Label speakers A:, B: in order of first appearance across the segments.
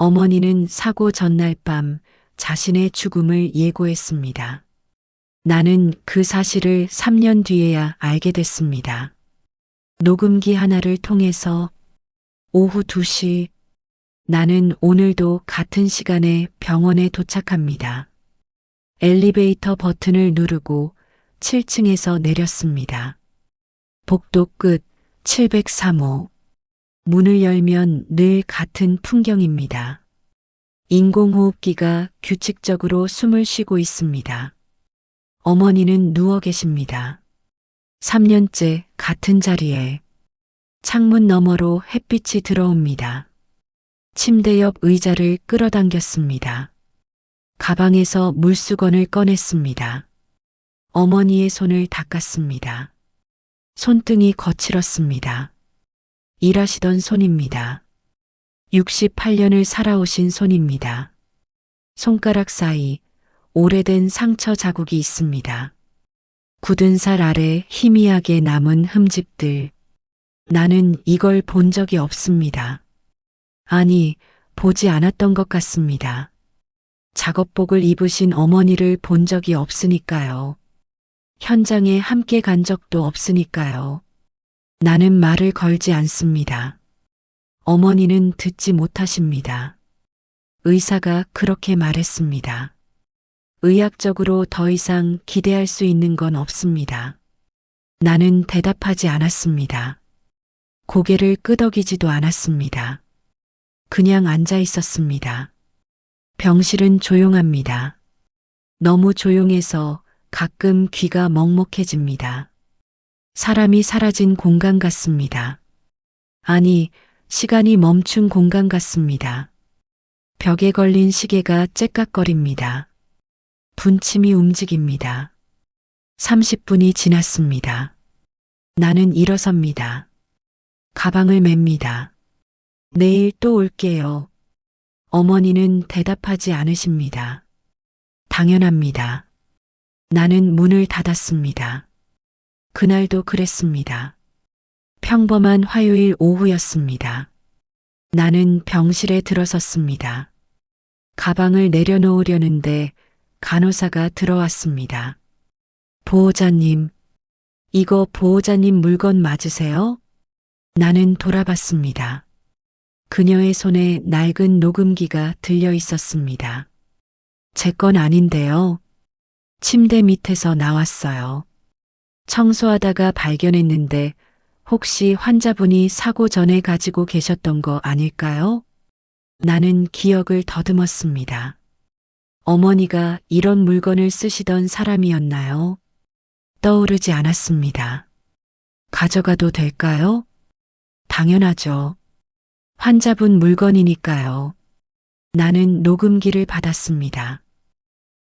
A: 어머니는 사고 전날 밤 자신의 죽음을 예고했습니다. 나는 그 사실을 3년 뒤에야 알게 됐습니다. 녹음기 하나를 통해서 오후 2시 나는 오늘도 같은 시간에 병원에 도착합니다. 엘리베이터 버튼을 누르고 7층에서 내렸습니다. 복도 끝 703호. 문을 열면 늘 같은 풍경입니다. 인공호흡기가 규칙적으로 숨을 쉬고 있습니다. 어머니는 누워 계십니다. 3년째 같은 자리에. 창문 너머로 햇빛이 들어옵니다. 침대 옆 의자를 끌어당겼습니다. 가방에서 물수건을 꺼냈습니다. 어머니의 손을 닦았습니다. 손등이 거칠었습니다. 일하시던 손입니다. 68년을 살아오신 손입니다. 손가락 사이 오래된 상처 자국이 있습니다. 굳은 살 아래 희미하게 남은 흠집들. 나는 이걸 본 적이 없습니다. 아니, 보지 않았던 것 같습니다. 작업복을 입으신 어머니를 본 적이 없으니까요. 현장에 함께 간 적도 없으니까요. 나는 말을 걸지 않습니다. 어머니는 듣지 못하십니다. 의사가 그렇게 말했습니다. 의학적으로 더 이상 기대할 수 있는 건 없습니다. 나는 대답하지 않았습니다. 고개를 끄덕이지도 않았습니다. 그냥 앉아 있었습니다. 병실은 조용합니다. 너무 조용해서 가끔 귀가 먹먹해집니다. 사람이 사라진 공간 같습니다. 아니, 시간이 멈춘 공간 같습니다. 벽에 걸린 시계가 째깍거립니다. 분침이 움직입니다. 30분이 지났습니다. 나는 일어섭니다. 가방을 맵니다. 내일 또 올게요. 어머니는 대답하지 않으십니다. 당연합니다. 나는 문을 닫았습니다. 그날도 그랬습니다. 평범한 화요일 오후였습니다. 나는 병실에 들어섰습니다. 가방을 내려놓으려는데 간호사가 들어왔습니다. 보호자님, 이거 보호자님 물건 맞으세요? 나는 돌아봤습니다. 그녀의 손에 낡은 녹음기가 들려 있었습니다. 제 건 아닌데요. 침대 밑에서 나왔어요. 청소하다가 발견했는데 혹시 환자분이 사고 전에 가지고 계셨던 거 아닐까요? 나는 기억을 더듬었습니다. 어머니가 이런 물건을 쓰시던 사람이었나요? 떠오르지 않았습니다. 가져가도 될까요? 당연하죠. 환자분 물건이니까요. 나는 녹음기를 받았습니다.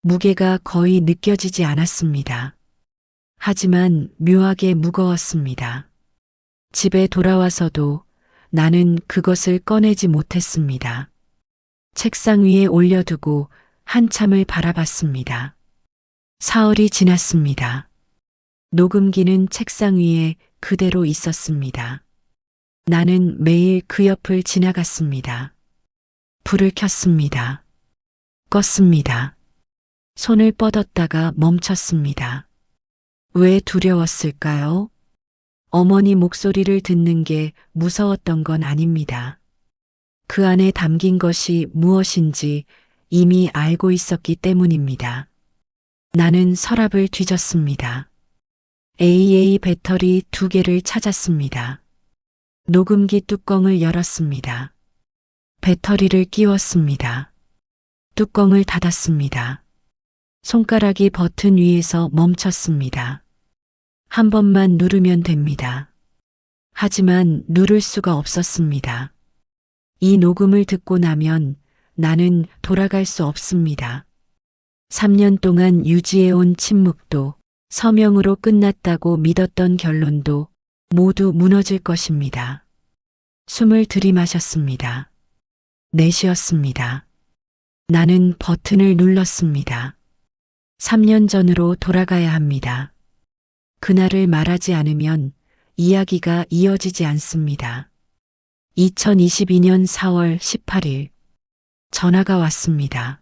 A: 무게가 거의 느껴지지 않았습니다. 하지만 묘하게 무거웠습니다. 집에 돌아와서도 나는 그것을 꺼내지 못했습니다. 책상 위에 올려두고 한참을 바라봤습니다. 사흘이 지났습니다. 녹음기는 책상 위에 그대로 있었습니다. 나는 매일 그 옆을 지나갔습니다. 불을 켰습니다. 껐습니다. 손을 뻗었다가 멈췄습니다. 왜 두려웠을까요? 어머니 목소리를 듣는 게 무서웠던 건 아닙니다. 그 안에 담긴 것이 무엇인지 이미 알고 있었기 때문입니다. 나는 서랍을 뒤졌습니다. AA 배터리 2개를 찾았습니다. 녹음기 뚜껑을 열었습니다. 배터리를 끼웠습니다. 뚜껑을 닫았습니다. 손가락이 버튼 위에서 멈췄습니다. 한 번만 누르면 됩니다. 하지만 누를 수가 없었습니다. 이 녹음을 듣고 나면 나는 돌아갈 수 없습니다. 3년 동안 유지해온 침묵도 서명으로 끝났다고 믿었던 결론도 모두 무너질 것입니다. 숨을 들이마셨습니다. 내쉬었습니다. 나는 버튼을 눌렀습니다. 3년 전으로 돌아가야 합니다. 그날을 말하지 않으면 이야기가 이어지지 않습니다. 2022년 4월 18일 전화가 왔습니다.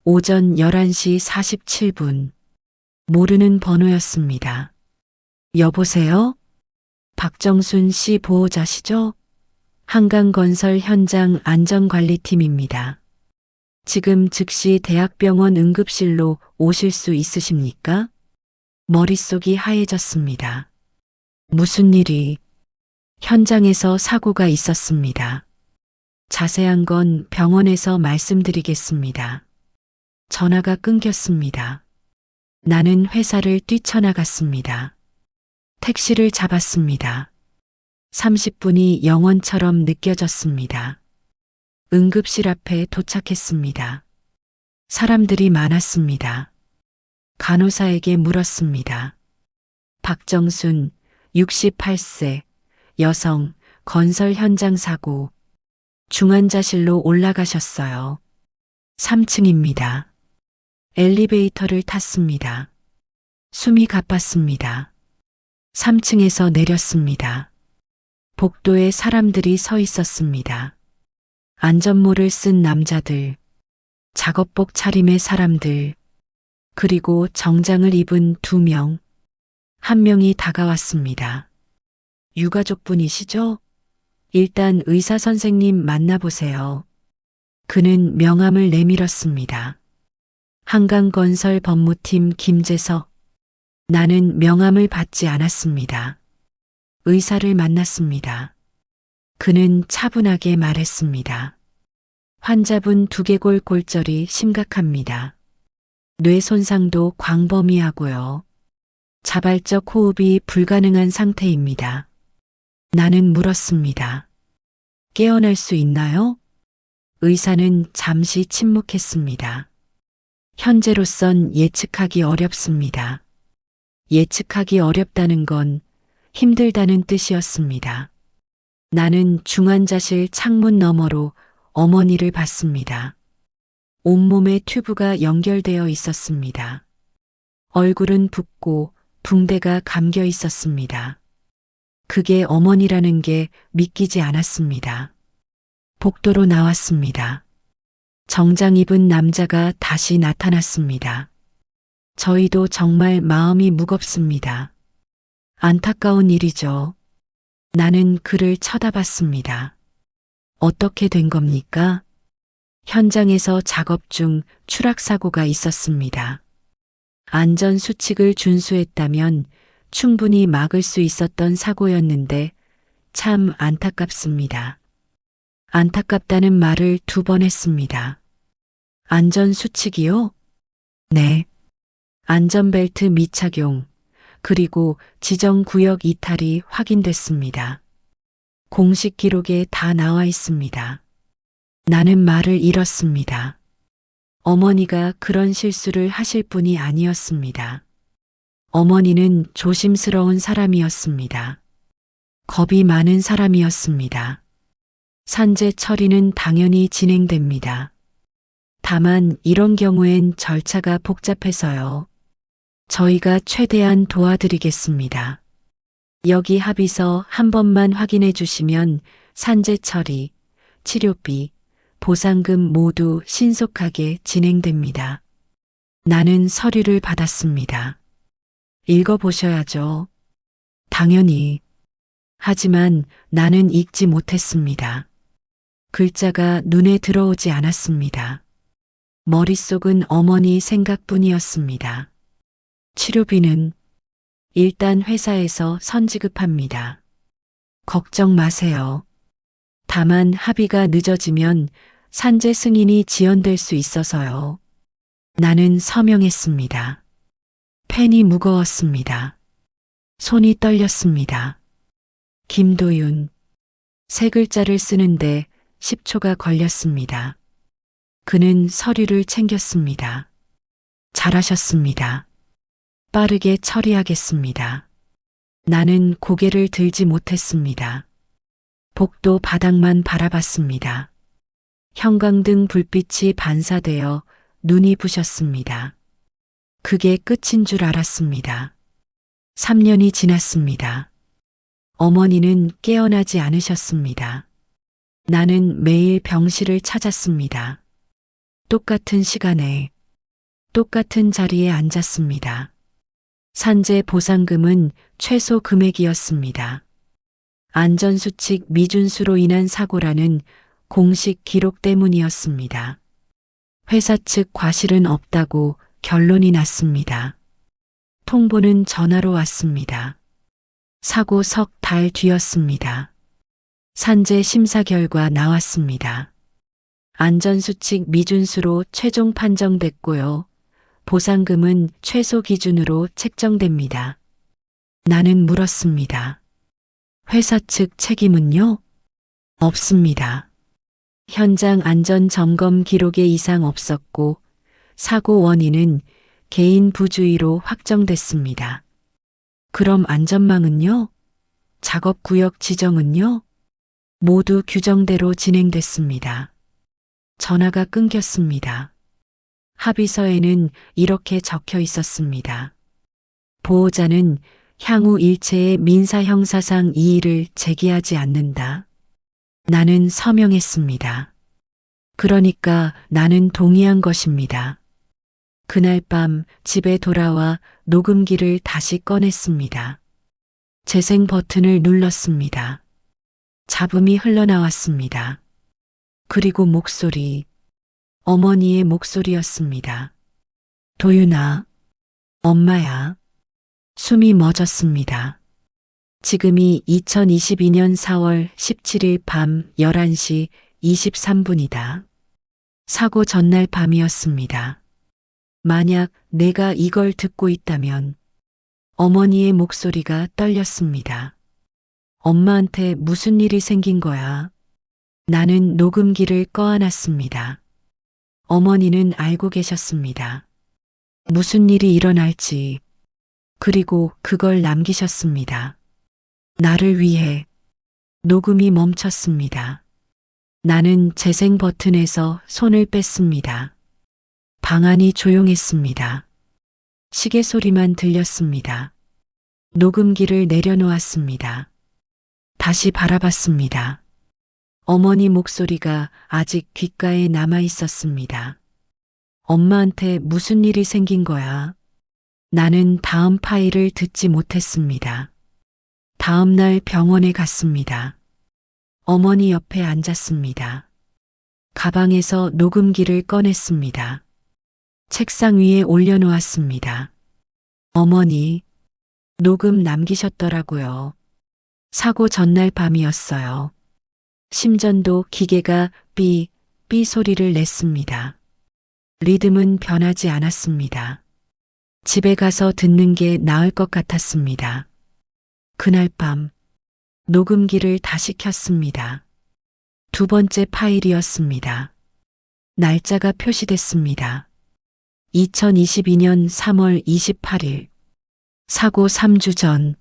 A: 오전 11시 47분. 모르는 번호였습니다. 여보세요? 박정순 씨 보호자시죠? 한강건설 현장 안전관리팀입니다. 지금 즉시 대학병원 응급실로 오실 수 있으십니까? 머릿속이 하얘졌습니다. 무슨 일이? 현장에서 사고가 있었습니다. 자세한 건 병원에서 말씀드리겠습니다. 전화가 끊겼습니다. 나는 회사를 뛰쳐나갔습니다. 택시를 잡았습니다. 30분이 영원처럼 느껴졌습니다. 응급실 앞에 도착했습니다. 사람들이 많았습니다. 간호사에게 물었습니다. 박정순, 68세, 여성, 건설 현장 사고. 중환자실로 올라가셨어요. 3층입니다. 엘리베이터를 탔습니다. 숨이 가빴습니다. 3층에서 내렸습니다. 복도에 사람들이 서 있었습니다. 안전모를 쓴 남자들, 작업복 차림의 사람들, 그리고 정장을 입은 2명. 한 명이 다가왔습니다. 유가족분이시죠? 일단 의사 선생님 만나보세요. 그는 명함을 내밀었습니다. 한강건설 법무팀 김재석. 나는 명함을 받지 않았습니다. 의사를 만났습니다. 그는 차분하게 말했습니다. 환자분 두개골 골절이 심각합니다. 뇌 손상도 광범위하고요. 자발적 호흡이 불가능한 상태입니다. 나는 물었습니다. 깨어날 수 있나요? 의사는 잠시 침묵했습니다. 현재로선 예측하기 어렵습니다. 예측하기 어렵다는 건 힘들다는 뜻이었습니다. 나는 중환자실 창문 너머로 어머니를 봤습니다. 온몸에 튜브가 연결되어 있었습니다. 얼굴은 붓고 붕대가 감겨 있었습니다. 그게 어머니라는 게 믿기지 않았습니다. 복도로 나왔습니다. 정장 입은 남자가 다시 나타났습니다. 저희도 정말 마음이 무겁습니다. 안타까운 일이죠. 나는 그를 쳐다봤습니다. 어떻게 된 겁니까? 현장에서 작업 중 추락사고가 있었습니다. 안전수칙을 준수했다면 충분히 막을 수 있었던 사고였는데 참 안타깝습니다. 안타깝다는 말을 2번 했습니다. 안전수칙이요? 네. 안전벨트 미착용, 그리고 지정구역 이탈이 확인됐습니다. 공식 기록에 다 나와 있습니다. 나는 말을 잃었습니다. 어머니가 그런 실수를 하실 분이 아니었습니다. 어머니는 조심스러운 사람이었습니다. 겁이 많은 사람이었습니다. 산재 처리는 당연히 진행됩니다. 다만 이런 경우엔 절차가 복잡해서요. 저희가 최대한 도와드리겠습니다. 여기 합의서 한 번만 확인해 주시면 산재 처리, 치료비, 보상금 모두 신속하게 진행됩니다. 나는 서류를 받았습니다. 읽어보셔야죠. 당연히. 하지만 나는 읽지 못했습니다. 글자가 눈에 들어오지 않았습니다. 머릿속은 어머니 생각뿐이었습니다. 치료비는 일단 회사에서 선지급합니다. 걱정 마세요. 다만 합의가 늦어지면 산재 승인이 지연될 수 있어서요. 나는 서명했습니다. 펜이 무거웠습니다. 손이 떨렸습니다. 김도윤. 3글자를 쓰는데 10초가 걸렸습니다. 그는 서류를 챙겼습니다. 잘하셨습니다. 빠르게 처리하겠습니다. 나는 고개를 들지 못했습니다. 복도 바닥만 바라봤습니다. 형광등 불빛이 반사되어 눈이 부셨습니다. 그게 끝인 줄 알았습니다. 3년이 지났습니다. 어머니는 깨어나지 않으셨습니다. 나는 매일 병실을 찾았습니다. 똑같은 시간에, 똑같은 자리에 앉았습니다. 산재 보상금은 최소 금액이었습니다. 안전수칙 미준수로 인한 사고라는 공식 기록 때문이었습니다. 회사 측 과실은 없다고 결론이 났습니다. 통보는 전화로 왔습니다. 사고 석 달 뒤였습니다. 산재 심사 결과 나왔습니다. 안전수칙 미준수로 최종 판정됐고요. 보상금은 최소 기준으로 책정됩니다. 나는 물었습니다. 회사 측 책임은요? 없습니다. 현장 안전 점검 기록에 이상 없었고 사고 원인은 개인 부주의로 확정됐습니다. 그럼 안전망은요? 작업 구역 지정은요? 모두 규정대로 진행됐습니다. 전화가 끊겼습니다. 합의서에는 이렇게 적혀 있었습니다. 보호자는 향후 일체의 민사 형사상 이의를 제기하지 않는다. 나는 서명했습니다. 그러니까 나는 동의한 것입니다. 그날 밤 집에 돌아와 녹음기를 다시 꺼냈습니다. 재생 버튼을 눌렀습니다. 잡음이 흘러나왔습니다. 그리고 목소리, 어머니의 목소리였습니다. 도윤아, 엄마야. 숨이 멎었습니다. 지금이 2022년 4월 17일 밤 11시 23분이다. 사고 전날 밤이었습니다. 만약 내가 이걸 듣고 있다면 어머니의 목소리가 떨렸습니다. 엄마한테 무슨 일이 생긴 거야? 나는 녹음기를 꺼안았습니다. 어머니는 알고 계셨습니다. 무슨 일이 일어날지. 그리고 그걸 남기셨습니다. 나를 위해. 녹음이 멈췄습니다. 나는 재생 버튼에서 손을 뺐습니다. 방 안이 조용했습니다. 시계 소리만 들렸습니다. 녹음기를 내려놓았습니다. 다시 바라봤습니다. 어머니 목소리가 아직 귓가에 남아 있었습니다. 엄마한테 무슨 일이 생긴 거야? 나는 다음 파일을 듣지 못했습니다. 다음 날 병원에 갔습니다. 어머니 옆에 앉았습니다. 가방에서 녹음기를 꺼냈습니다. 책상 위에 올려놓았습니다. 어머니, 녹음 남기셨더라고요. 사고 전날 밤이었어요. 심전도 기계가 삐 소리를 냈습니다. 리듬은 변하지 않았습니다. 집에 가서 듣는 게 나을 것 같았습니다. 그날 밤 녹음기를 다시 켰습니다. 두 번째 파일이었습니다. 날짜가 표시됐습니다. 2022년 3월 28일. 사고 3주 전.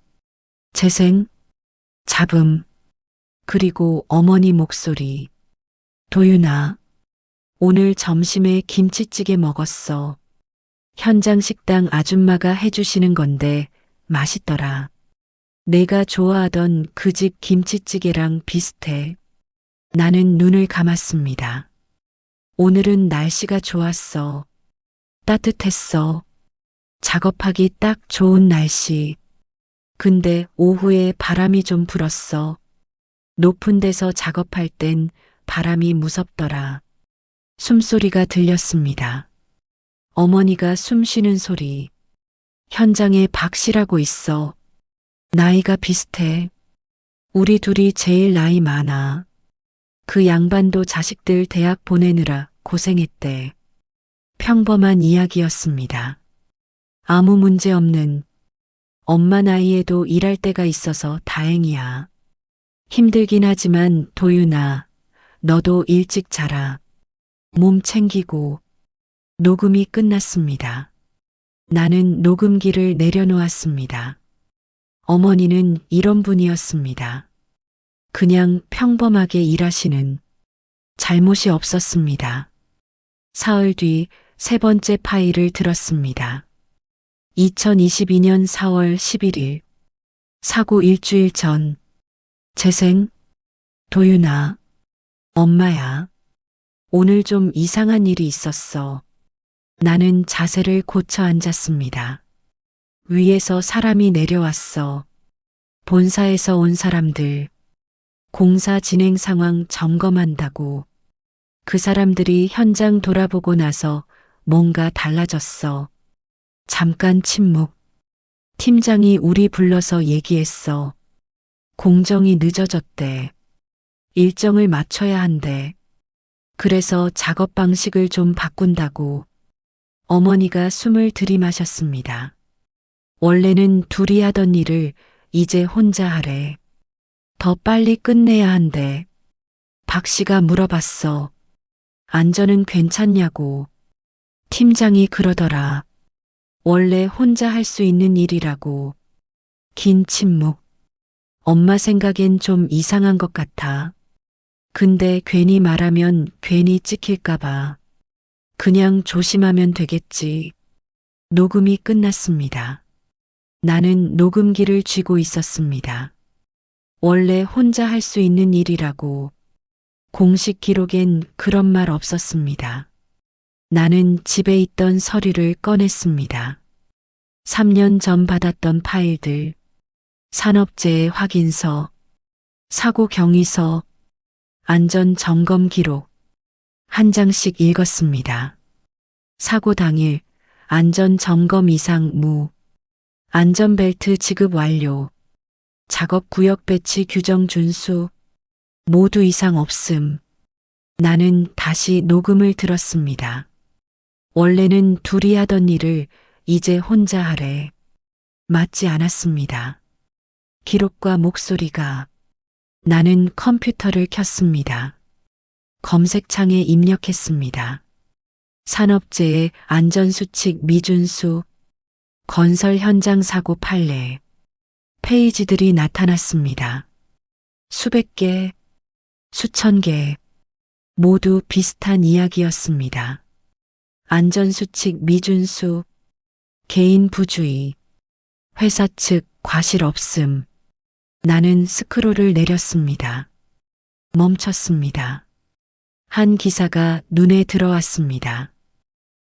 A: 재생, 잡음, 그리고 어머니 목소리. 도윤아, 오늘 점심에 김치찌개 먹었어. 현장 식당 아줌마가 해주시는 건데 맛있더라. 내가 좋아하던 그 집 김치찌개랑 비슷해. 나는 눈을 감았습니다. 오늘은 날씨가 좋았어. 따뜻했어. 작업하기 딱 좋은 날씨. 근데 오후에 바람이 좀 불었어. 높은 데서 작업할 땐 바람이 무섭더라. 숨소리가 들렸습니다. 어머니가 숨 쉬는 소리. 현장에 박씨라고 있어. 나이가 비슷해. 우리 둘이 제일 나이 많아. 그 양반도 자식들 대학 보내느라 고생했대. 평범한 이야기였습니다. 아무 문제 없는. 엄마 나이에도 일할 때가 있어서 다행이야. 힘들긴 하지만 도윤아, 너도 일찍 자라. 몸 챙기고. 녹음이 끝났습니다. 나는 녹음기를 내려놓았습니다. 어머니는 이런 분이었습니다. 그냥 평범하게 일하시는. 잘못이 없었습니다. 사흘 뒤 세 번째 파일을 들었습니다. 2022년 4월 11일. 사고 일주일 전. 재생, 도윤아, 엄마야, 오늘 좀 이상한 일이 있었어. 나는 자세를 고쳐 앉았습니다. 위에서 사람이 내려왔어. 본사에서 온 사람들, 공사 진행 상황 점검한다고. 그 사람들이 현장 돌아보고 나서 뭔가 달라졌어. 잠깐 침묵. 팀장이 우리 불러서 얘기했어. 공정이 늦어졌대. 일정을 맞춰야 한대. 그래서 작업 방식을 좀 바꾼다고. 어머니가 숨을 들이마셨습니다. 원래는 둘이 하던 일을 이제 혼자 하래. 더 빨리 끝내야 한대. 박 씨가 물어봤어. 안전은 괜찮냐고. 팀장이 그러더라. 원래 혼자 할 수 있는 일이라고. 긴 침묵. 엄마 생각엔 좀 이상한 것 같아. 근데 괜히 말하면 괜히 찍힐까봐. 그냥 조심하면 되겠지. 녹음이 끝났습니다. 나는 녹음기를 쥐고 있었습니다. 원래 혼자 할 수 있는 일이라고. 공식 기록엔 그런 말 없었습니다. 나는 집에 있던 서류를 꺼냈습니다. 3년 전 받았던 파일들, 산업재해 확인서, 사고 경위서, 안전 점검 기록, 한 장씩 읽었습니다. 사고 당일, 안전 점검 이상 무, 안전벨트 지급 완료, 작업 구역 배치 규정 준수, 모두 이상 없음. 나는 다시 녹음을 들었습니다. 원래는 둘이 하던 일을 이제 혼자 하래. 맞지 않았습니다. 기록과 목소리가. 나는 컴퓨터를 켰습니다. 검색창에 입력했습니다. 산업재해 안전수칙 미준수, 건설 현장 사고 판례. 페이지들이 나타났습니다. 수백 개, 수천 개, 모두 비슷한 이야기였습니다. 안전수칙 미준수, 개인 부주의, 회사 측 과실 없음. 나는 스크롤을 내렸습니다. 멈췄습니다. 한 기사가 눈에 들어왔습니다.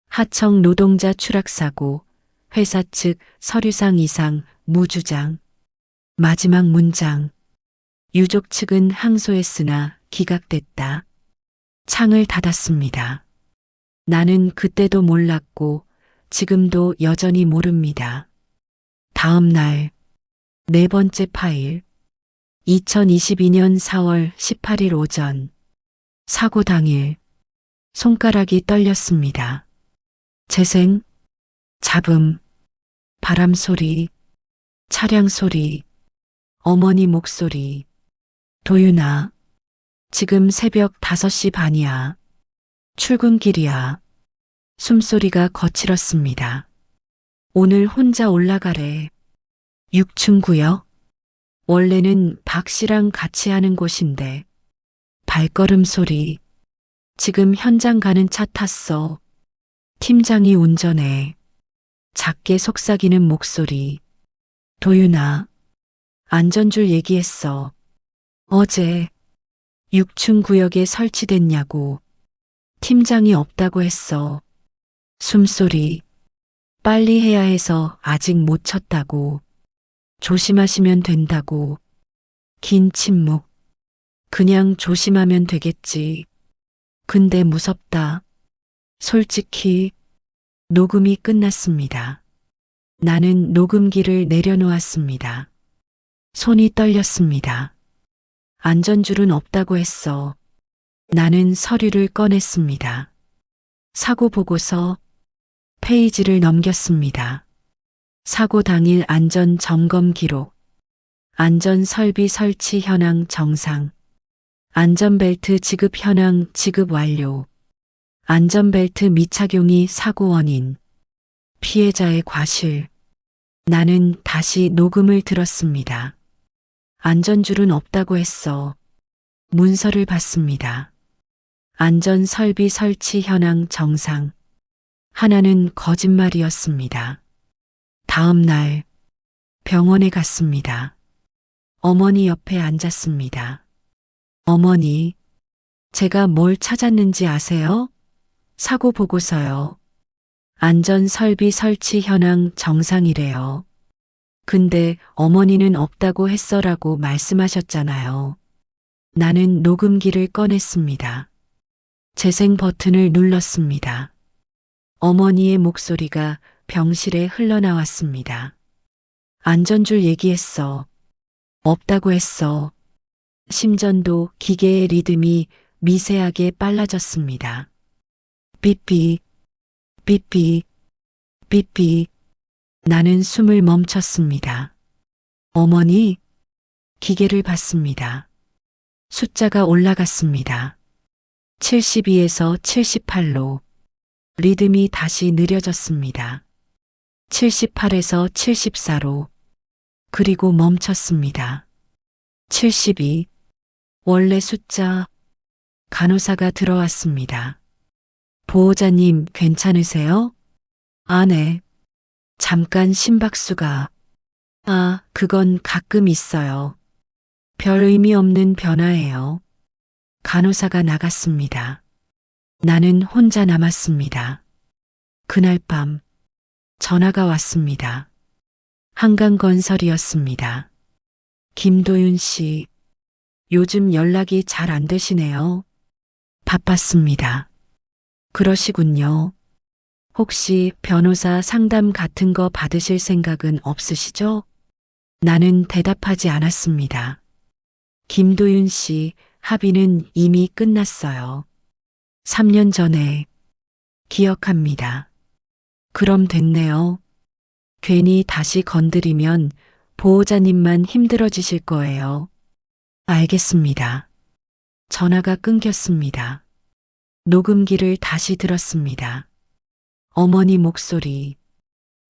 A: 하청 노동자 추락사고, 회사 측 서류상 이상 무주장. 마지막 문장. 유족 측은 항소했으나 기각됐다. 창을 닫았습니다. 나는 그때도 몰랐고 지금도 여전히 모릅니다. 다음 날, 네 번째 파일. 2022년 4월 18일 오전. 사고 당일. 손가락이 떨렸습니다. 재생, 잡음, 바람 소리, 차량 소리, 어머니 목소리. 도윤아, 지금 새벽 5시 반이야. 출근길이야. 숨소리가 거칠었습니다. 오늘 혼자 올라가래. 6층 구역. 원래는 박 씨랑 같이 하는 곳인데. 발걸음 소리. 지금 현장 가는 차 탔어. 팀장이 운전해. 작게 속삭이는 목소리. 도윤아, 안전줄 얘기했어. 어제 6층 구역에 설치됐냐고. 팀장이 없다고 했어. 숨소리. 빨리 해야 해서 아직 못 쳤다고. 조심하시면 된다고. 긴 침묵. 그냥 조심하면 되겠지. 근데 무섭다. 솔직히. 녹음이 끝났습니다. 나는 녹음기를 내려놓았습니다. 손이 떨렸습니다. 안전줄은 없다고 했어. 나는 서류를 꺼냈습니다. 사고 보고서. 페이지를 넘겼습니다. 사고 당일 안전 점검 기록. 안전 설비 설치 현황 정상. 안전벨트 지급 현황 지급 완료. 안전벨트 미착용이 사고 원인. 피해자의 과실. 나는 다시 녹음을 들었습니다. 안전줄은 없다고 했어. 문서를 봤습니다. 안전 설비 설치 현황 정상. 하나는 거짓말이었습니다. 다음 날 병원에 갔습니다. 어머니 옆에 앉았습니다. 어머니, 제가 뭘 찾았는지 아세요? 사고 보고서요. 안전 설비 설치 현황 정상이래요. 근데 어머니는 없다고 했어라고 말씀하셨잖아요. 나는 녹음기를 꺼냈습니다. 재생 버튼을 눌렀습니다. 어머니의 목소리가 병실에 흘러나왔습니다. 안전줄 얘기했어. 없다고 했어. 심전도 기계의 리듬이 미세하게 빨라졌습니다. 삐삐, 삐삐, 삐삐. 나는 숨을 멈췄습니다. 어머니, 기계를 봤습니다. 숫자가 올라갔습니다. 72에서 78로. 리듬이 다시 느려졌습니다. 78에서 74로. 그리고 멈췄습니다. 72. 원래 숫자. 간호사가 들어왔습니다. 보호자님 괜찮으세요? 아, 네. 잠깐 심박수가. 아, 그건 가끔 있어요. 별 의미 없는 변화예요. 간호사가 나갔습니다. 나는 혼자 남았습니다. 그날 밤 전화가 왔습니다. 한강건설이었습니다. 김도윤 씨, 요즘 연락이 잘 안 되시네요. 바빴습니다. 그러시군요. 혹시 변호사 상담 같은 거 받으실 생각은 없으시죠? 나는 대답하지 않았습니다. 김도윤 씨, 합의는 이미 끝났어요. 3년 전에. 기억합니다. 그럼 됐네요. 괜히 다시 건드리면 보호자님만 힘들어지실 거예요. 알겠습니다. 전화가 끊겼습니다. 녹음기를 다시 들었습니다. 어머니 목소리.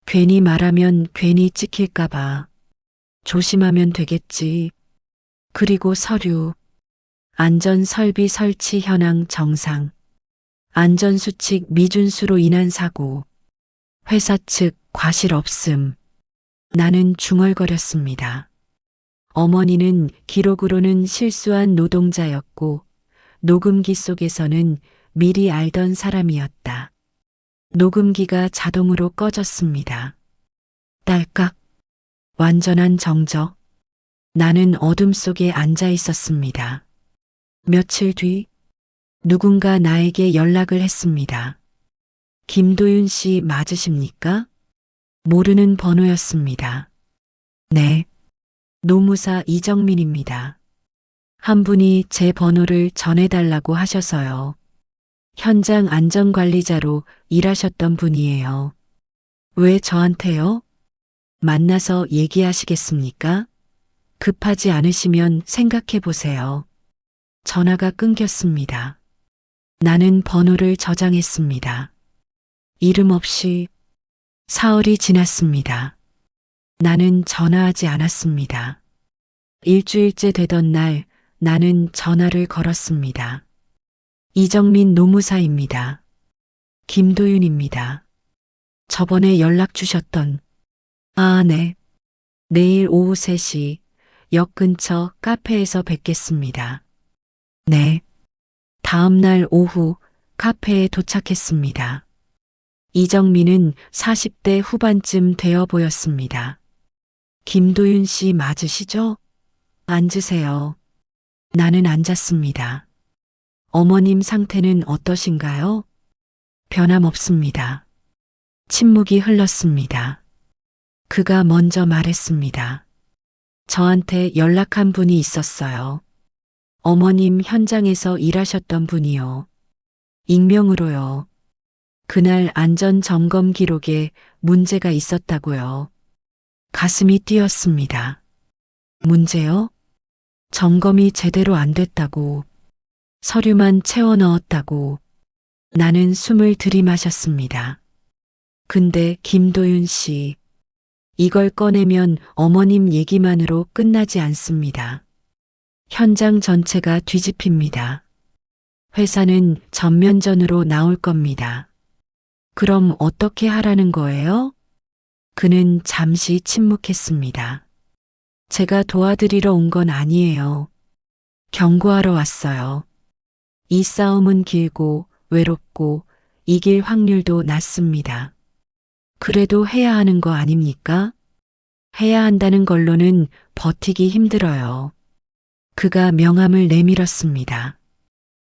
A: 괜히 말하면 괜히 찍힐까봐. 조심하면 되겠지. 그리고 서류. 안전 설비 설치 현황 정상. 안전수칙 미준수로 인한 사고. 회사 측 과실 없음. 나는 중얼거렸습니다. 어머니는 기록으로는 실수한 노동자였고 녹음기 속에서는 미리 알던 사람이었다. 녹음기가 자동으로 꺼졌습니다. 딸깍. 완전한 정적. 나는 어둠 속에 앉아 있었습니다. 며칠 뒤 누군가 나에게 연락을 했습니다. 김도윤 씨 맞으십니까? 모르는 번호였습니다. 네. 노무사 이정민입니다. 한 분이 제 번호를 전해달라고 하셔서요. 현장 안전관리자로 일하셨던 분이에요. 왜 저한테요? 만나서 얘기하시겠습니까? 급하지 않으시면 생각해 보세요. 전화가 끊겼습니다. 나는 번호를 저장했습니다. 이름 없이 사흘이 지났습니다. 나는 전화하지 않았습니다. 일주일째 되던 날 나는 전화를 걸었습니다. 이정민 노무사입니다. 김도윤입니다. 저번에 연락 주셨던. 아, 네. 내일 오후 3시 역 근처 카페에서 뵙겠습니다. 네. 다음 날 오후 카페에 도착했습니다. 이정민은 40대 후반쯤 되어 보였습니다. 김도윤 씨 맞으시죠? 앉으세요. 나는 앉았습니다. 어머님 상태는 어떠신가요? 변함없습니다. 침묵이 흘렀습니다. 그가 먼저 말했습니다. 저한테 연락한 분이 있었어요. 어머님 현장에서 일하셨던 분이요. 익명으로요. 그날 안전점검 기록에 문제가 있었다고요. 가슴이 뛰었습니다. 문제요? 점검이 제대로 안 됐다고. 서류만 채워 넣었다고. 나는 숨을 들이마셨습니다. 근데 김도윤 씨, 이걸 꺼내면 어머님 얘기만으로 끝나지 않습니다. 현장 전체가 뒤집힙니다. 회사는 전면전으로 나올 겁니다. 그럼 어떻게 하라는 거예요? 그는 잠시 침묵했습니다. 제가 도와드리러 온 건 아니에요. 경고하러 왔어요. 이 싸움은 길고 외롭고 이길 확률도 낮습니다. 그래도 해야 하는 거 아닙니까? 해야 한다는 걸로는 버티기 힘들어요. 그가 명함을 내밀었습니다.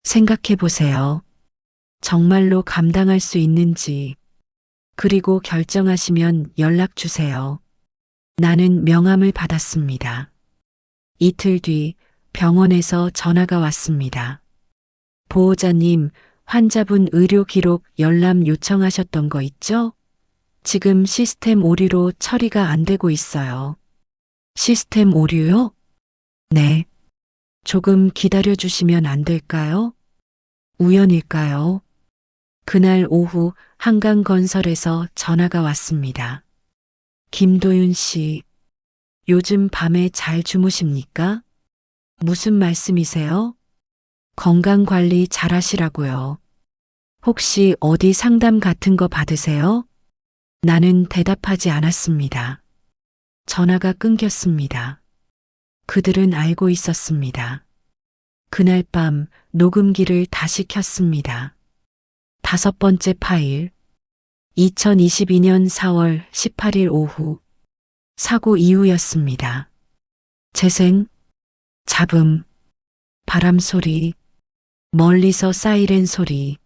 A: 생각해 보세요. 정말로 감당할 수 있는지. 그리고 결정하시면 연락 주세요. 나는 명함을 받았습니다. 이틀 뒤 병원에서 전화가 왔습니다. 보호자님, 환자분 의료 기록 열람 요청하셨던 거 있죠? 지금 시스템 오류로 처리가 안 되고 있어요. 시스템 오류요? 네. 조금 기다려 주시면 안 될까요? 우연일까요? 그날 오후 한강건설에서 전화가 왔습니다. 김도윤 씨, 요즘 밤에 잘 주무십니까? 무슨 말씀이세요? 건강관리 잘하시라고요. 혹시 어디 상담 같은 거 받으세요? 나는 대답하지 않았습니다. 전화가 끊겼습니다. 그들은 알고 있었습니다. 그날 밤 녹음기를 다시 켰습니다. 5번째 파일. 2022년 4월 18일 오후. 사고 이후였습니다. 재생, 잡음, 바람 소리, 멀리서 사이렌 소리,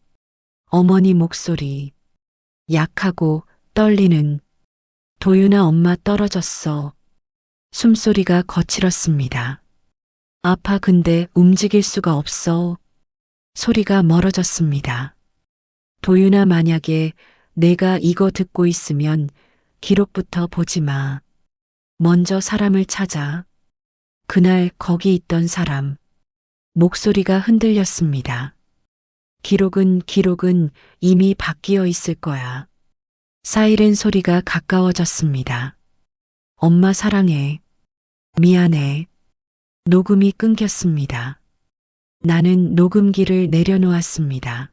A: 어머니 목소리, 약하고 떨리는 도윤아 엄마 떨어졌어. 숨소리가 거칠었습니다. 아파 근데 움직일 수가 없어. 소리가 멀어졌습니다. 도윤아 만약에 내가 이거 듣고 있으면 기록부터 보지 마. 먼저 사람을 찾아. 그날 거기 있던 사람. 목소리가 흔들렸습니다. 기록은 이미 바뀌어 있을 거야. 사이렌 소리가 가까워졌습니다. 엄마 사랑해. 미안해. 녹음이 끊겼습니다. 나는 녹음기를 내려놓았습니다.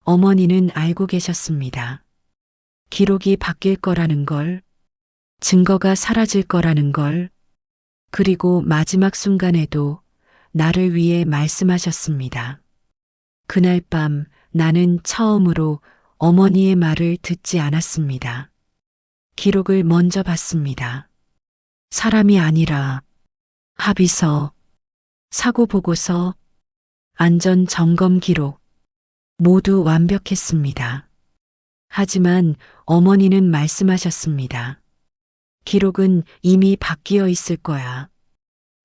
A: 어머니는 알고 계셨습니다. 기록이 바뀔 거라는 걸, 증거가 사라질 거라는 걸, 그리고 마지막 순간에도 나를 위해 말씀하셨습니다. 그날 밤 나는 처음으로 어머니의 말을 듣지 않았습니다. 기록을 먼저 봤습니다. 사람이 아니라 합의서, 사고 보고서, 안전 점검 기록 모두 완벽했습니다. 하지만 어머니는 말씀하셨습니다. 기록은 이미 바뀌어 있을 거야.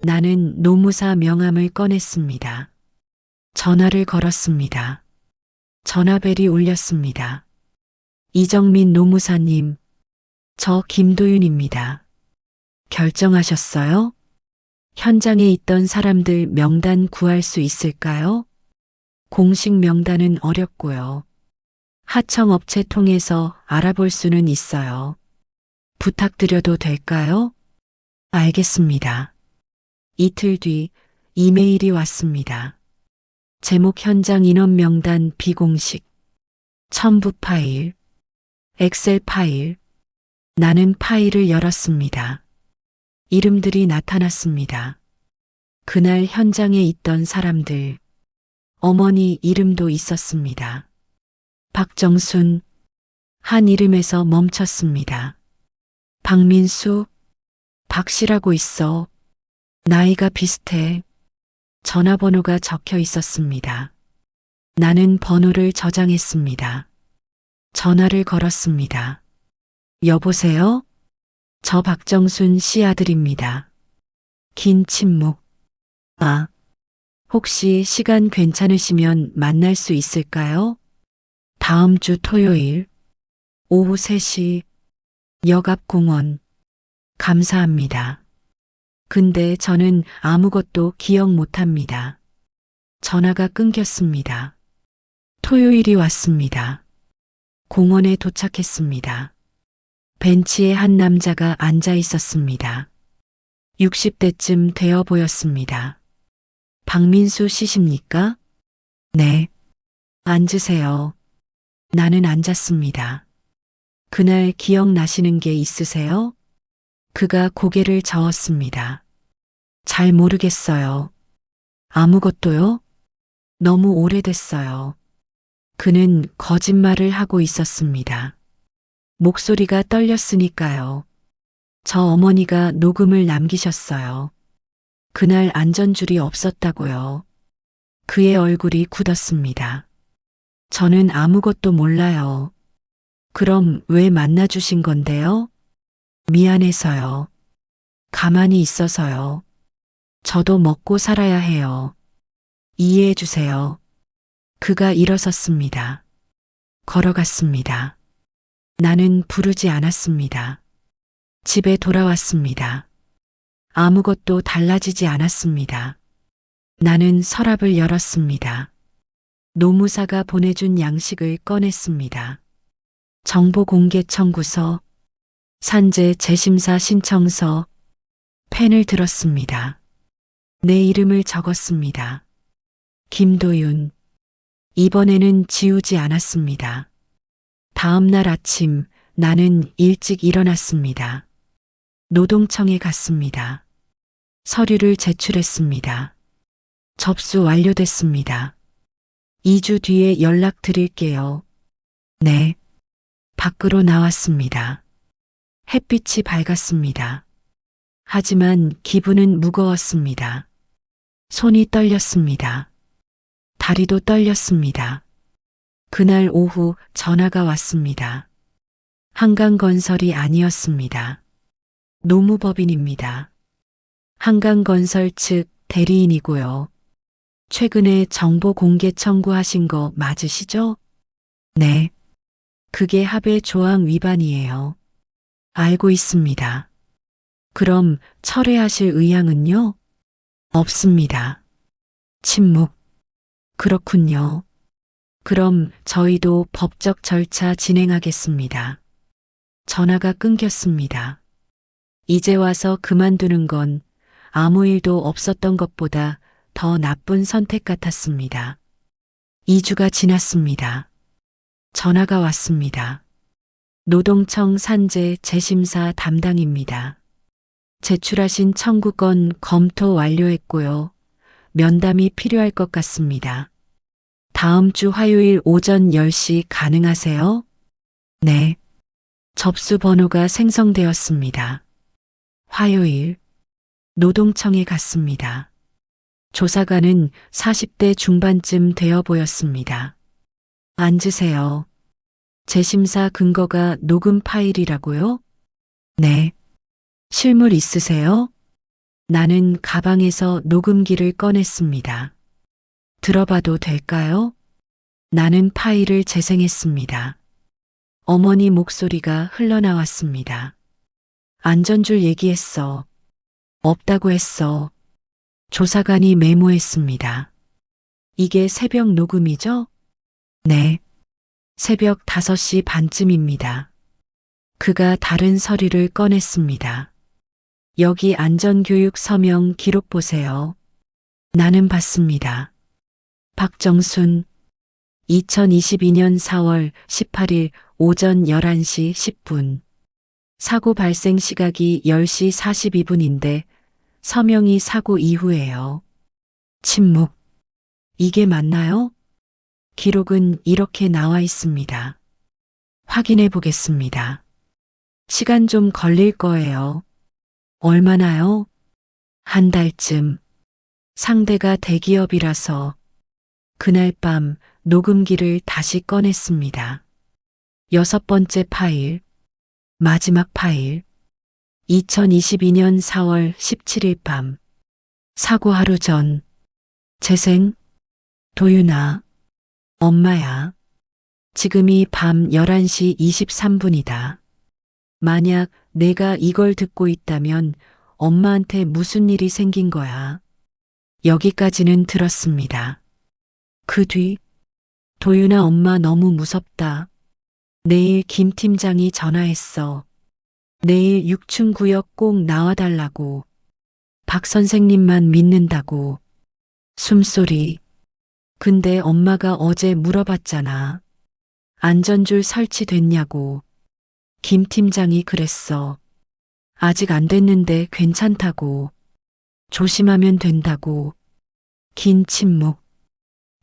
A: 나는 노무사 명함을 꺼냈습니다. 전화를 걸었습니다. 전화벨이 울렸습니다. 이정민 노무사님, 저 김도윤입니다. 결정하셨어요? 현장에 있던 사람들 명단 구할 수 있을까요? 공식 명단은 어렵고요. 하청업체 통해서 알아볼 수는 있어요. 부탁드려도 될까요? 알겠습니다. 이틀 뒤 이메일이 왔습니다. 제목 현장 인원 명단 비공식. 첨부 파일. 엑셀 파일. 나는 파일을 열었습니다. 이름들이 나타났습니다. 그날 현장에 있던 사람들. 어머니 이름도 있었습니다. 박정순. 한 이름에서 멈췄습니다. 박민수. 박씨라고 있어. 나이가 비슷해. 전화번호가 적혀 있었습니다. 나는 번호를 저장했습니다. 전화를 걸었습니다. 여보세요? 저 박정순 씨 아들입니다. 긴 침묵. 아, 혹시 시간 괜찮으시면 만날 수 있을까요? 다음 주 토요일 오후 3시 역 앞 공원. 감사합니다. 근데 저는 아무것도 기억 못합니다. 전화가 끊겼습니다. 토요일이 왔습니다. 공원에 도착했습니다. 벤치에 한 남자가 앉아 있었습니다. 60대쯤 되어 보였습니다. 박민수 씨십니까? 네. 앉으세요. 나는 앉았습니다. 그날 기억나시는 게 있으세요? 그가 고개를 저었습니다. 잘 모르겠어요. 아무것도요? 너무 오래됐어요. 그는 거짓말을 하고 있었습니다. 목소리가 떨렸으니까요. 저 어머니가 녹음을 남기셨어요. 그날 안전줄이 없었다고요. 그의 얼굴이 굳었습니다. 저는 아무것도 몰라요. 그럼 왜 만나주신 건데요? 미안해서요. 가만히 있어서요. 저도 먹고 살아야 해요. 이해해 주세요. 그가 일어섰습니다. 걸어갔습니다. 나는 부르지 않았습니다. 집에 돌아왔습니다. 아무것도 달라지지 않았습니다. 나는 서랍을 열었습니다. 노무사가 보내준 양식을 꺼냈습니다. 정보공개 청구서, 산재 재심사 신청서, 펜을 들었습니다. 내 이름을 적었습니다. 김도윤. 이번에는 지우지 않았습니다. 다음 날 아침 나는 일찍 일어났습니다. 노동청에 갔습니다. 서류를 제출했습니다. 접수 완료됐습니다. 2주 뒤에 연락드릴게요. 네. 밖으로 나왔습니다. 햇빛이 밝았습니다. 하지만 기분은 무거웠습니다. 손이 떨렸습니다. 다리도 떨렸습니다. 그날 오후 전화가 왔습니다. 한강건설이 아니었습니다. 노무법인입니다. 한강건설 측 대리인이고요. 최근에 정보 공개 청구하신 거 맞으시죠? 네. 그게 합의 조항 위반이에요. 알고 있습니다. 그럼 철회하실 의향은요? 없습니다. 침묵. 그렇군요. 그럼 저희도 법적 절차 진행하겠습니다. 전화가 끊겼습니다. 이제 와서 그만두는 건 아무 일도 없었던 것보다 더 나쁜 선택 같았습니다. 2주가 지났습니다. 전화가 왔습니다. 노동청 산재 재심사 담당입니다. 제출하신 청구건 검토 완료했고요. 면담이 필요할 것 같습니다. 다음 주 화요일 오전 10시 가능하세요? 네. 접수 번호가 생성되었습니다. 화요일. 노동청에 갔습니다. 조사관은 40대 중반쯤 되어 보였습니다. 앉으세요. 재심사 근거가 녹음 파일이라고요? 네. 실물 있으세요? 나는 가방에서 녹음기를 꺼냈습니다. 들어봐도 될까요? 나는 파일을 재생했습니다. 어머니 목소리가 흘러나왔습니다. 안전줄 얘기했어. 없다고 했어. 조사관이 메모했습니다. 이게 새벽 녹음이죠? 네. 새벽 5시 반쯤입니다. 그가 다른 서류를 꺼냈습니다. 여기 안전교육 서명 기록 보세요. 나는 봤습니다. 박정순. 2022년 4월 18일 오전 11시 10분. 사고 발생 시각이 10시 42분인데 서명이 사고 이후예요. 침묵. 이게 맞나요? 기록은 이렇게 나와 있습니다. 확인해 보겠습니다. 시간 좀 걸릴 거예요. 얼마나요? 한 달쯤. 상대가 대기업이라서. 그날 밤 녹음기를 다시 꺼냈습니다. 6번째 파일. 마지막 파일. 2022년 4월 17일 밤. 사고 하루 전. 재생. 도윤아. 엄마야. 지금이 밤 11시 23분이다. 만약 내가 이걸 듣고 있다면 엄마한테 무슨 일이 생긴 거야. 여기까지는 들었습니다. 그 뒤, 도윤아 엄마 너무 무섭다. 내일 김 팀장이 전화했어. 내일 6층 구역 꼭 나와달라고. 박 선생님만 믿는다고. 숨소리. 근데 엄마가 어제 물어봤잖아. 안전줄 설치됐냐고. 김 팀장이 그랬어. 아직 안 됐는데 괜찮다고. 조심하면 된다고. 긴 침묵.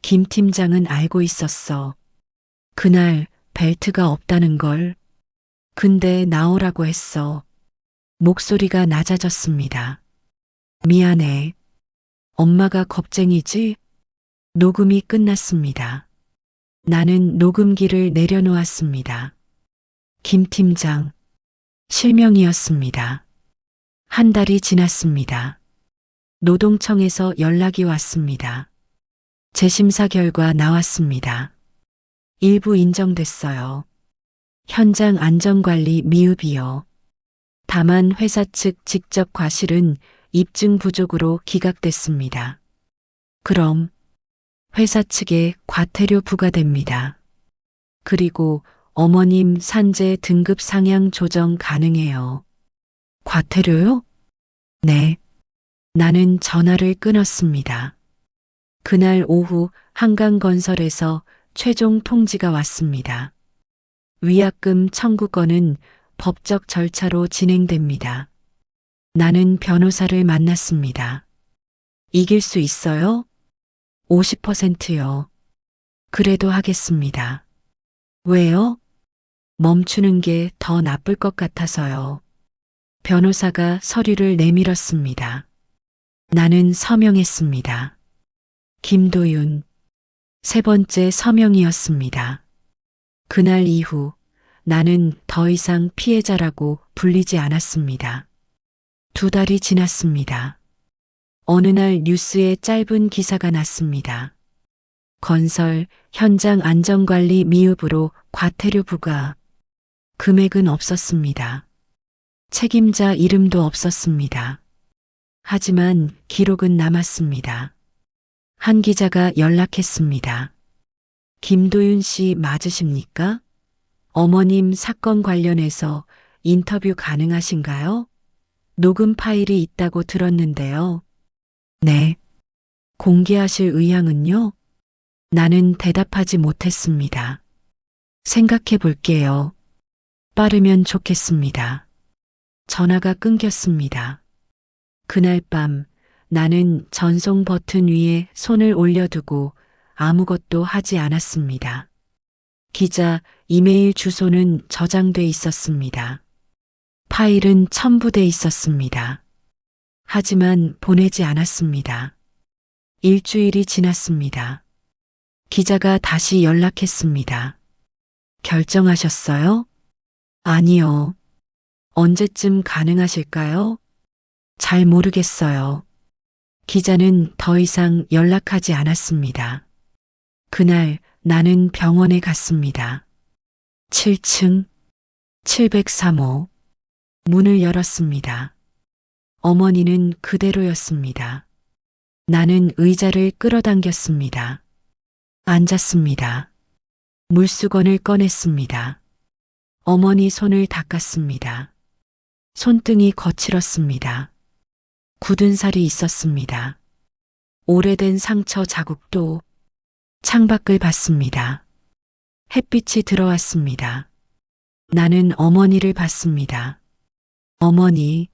A: 김 팀장은 알고 있었어. 그날 벨트가 없다는 걸. 근데 나오라고 했어. 목소리가 낮아졌습니다. 미안해. 엄마가 겁쟁이지? 녹음이 끝났습니다. 나는 녹음기를 내려놓았습니다. 김 팀장. 실명이었습니다. 한 달이 지났습니다. 노동청에서 연락이 왔습니다. 재심사 결과 나왔습니다. 일부 인정됐어요. 현장 안전관리 미흡이요. 다만 회사 측 직접 과실은 입증 부족으로 기각됐습니다. 그럼 회사 측에 과태료 부과됩니다. 그리고 어머님 산재 등급 상향 조정 가능해요. 과태료요? 네. 나는 전화를 끊었습니다. 그날 오후 한강건설에서 최종 통지가 왔습니다. 위약금 청구 건은 법적 절차로 진행됩니다. 나는 변호사를 만났습니다. 이길 수 있어요? 50%요. 그래도 하겠습니다. 왜요? 멈추는 게 더 나쁠 것 같아서요. 변호사가 서류를 내밀었습니다. 나는 서명했습니다. 김도윤. 세 번째 서명이었습니다. 그날 이후 나는 더 이상 피해자라고 불리지 않았습니다. 2달이 지났습니다. 어느 날 뉴스에 짧은 기사가 났습니다. 건설 현장 안전관리 미흡으로 과태료 부과. 금액은 없었습니다. 책임자 이름도 없었습니다. 하지만 기록은 남았습니다. 한 기자가 연락했습니다. 김도윤 씨 맞으십니까? 어머님 사건 관련해서 인터뷰 가능하신가요? 녹음 파일이 있다고 들었는데요. 네. 공개하실 의향은요? 나는 대답하지 못했습니다. 생각해 볼게요. 빠르면 좋겠습니다. 전화가 끊겼습니다. 그날 밤 나는 전송 버튼 위에 손을 올려두고 아무것도 하지 않았습니다. 기자 이메일 주소는 저장돼 있었습니다. 파일은 첨부돼 있었습니다. 하지만 보내지 않았습니다. 일주일이 지났습니다. 기자가 다시 연락했습니다. 결정하셨어요? 아니요. 언제쯤 가능하실까요? 잘 모르겠어요. 기자는 더 이상 연락하지 않았습니다. 그날 나는 병원에 갔습니다. 7층 703호. 문을 열었습니다. 어머니는 그대로였습니다. 나는 의자를 끌어당겼습니다. 앉았습니다. 물수건을 꺼냈습니다. 어머니 손을 닦았습니다. 손등이 거칠었습니다. 굳은 살이 있었습니다. 오래된 상처 자국도. 창밖을 봤습니다. 햇빛이 들어왔습니다. 나는 어머니를 봤습니다. 어머니.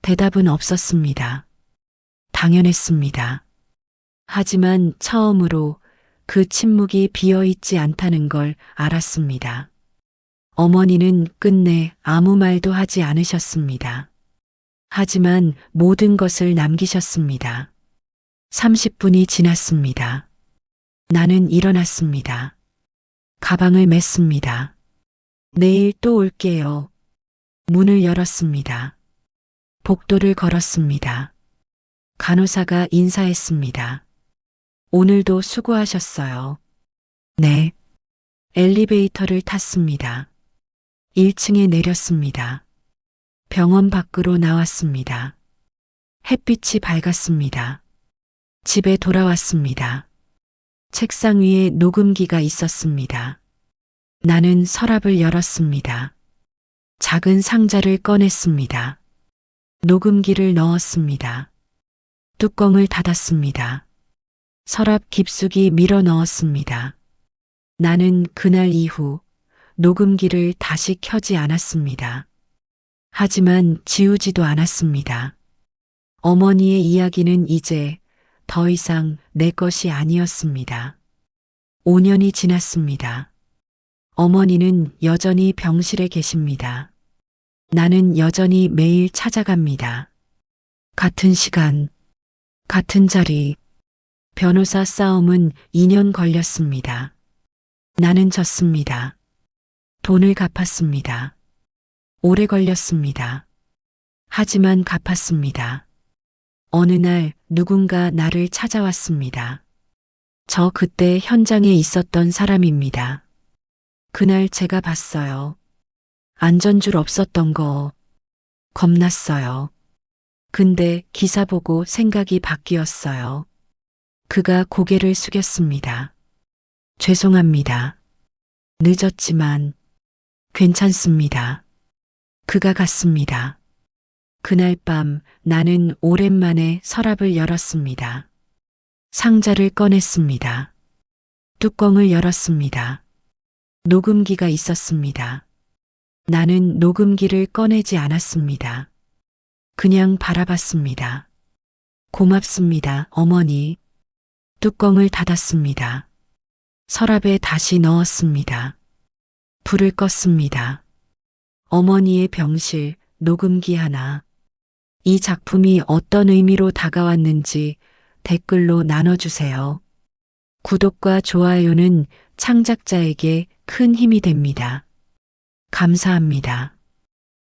A: 대답은 없었습니다. 당연했습니다. 하지만 처음으로 그 침묵이 비어있지 않다는 걸 알았습니다. 어머니는 끝내 아무 말도 하지 않으셨습니다. 하지만 모든 것을 남기셨습니다. 30분이 지났습니다. 나는 일어났습니다. 가방을 맸습니다. 내일 또 올게요. 문을 열었습니다. 복도를 걸었습니다. 간호사가 인사했습니다. 오늘도 수고하셨어요. 네. 엘리베이터를 탔습니다. 1층에 내렸습니다. 병원 밖으로 나왔습니다. 햇빛이 밝았습니다. 집에 돌아왔습니다. 책상 위에 녹음기가 있었습니다. 나는 서랍을 열었습니다. 작은 상자를 꺼냈습니다. 녹음기를 넣었습니다. 뚜껑을 닫았습니다. 서랍 깊숙이 밀어 넣었습니다. 나는 그날 이후 녹음기를 다시 켜지 않았습니다. 하지만 지우지도 않았습니다. 어머니의 이야기는 이제 더 이상 내 것이 아니었습니다. 5년이 지났습니다. 어머니는 여전히 병실에 계십니다. 나는 여전히 매일 찾아갑니다. 같은 시간, 같은 자리. 변호사 싸움은 2년 걸렸습니다. 나는 졌습니다. 돈을 갚았습니다. 오래 걸렸습니다. 하지만 갚았습니다. 어느 날 누군가 나를 찾아왔습니다. 저 그때 현장에 있었던 사람입니다. 그날 제가 봤어요. 안전줄 없었던 거 겁났어요. 근데 기사 보고 생각이 바뀌었어요. 그가 고개를 숙였습니다. 죄송합니다. 늦었지만 괜찮습니다. 그가 갔습니다. 그날 밤 나는 오랜만에 서랍을 열었습니다. 상자를 꺼냈습니다. 뚜껑을 열었습니다. 녹음기가 있었습니다. 나는 녹음기를 꺼내지 않았습니다. 그냥 바라봤습니다. 고맙습니다, 어머니. 뚜껑을 닫았습니다. 서랍에 다시 넣었습니다. 불을 껐습니다. 어머니의 병실, 녹음기 하나. 이 작품이 어떤 의미로 다가왔는지 댓글로 나눠주세요. 구독과 좋아요는 창작자에게 큰 힘이 됩니다. 감사합니다.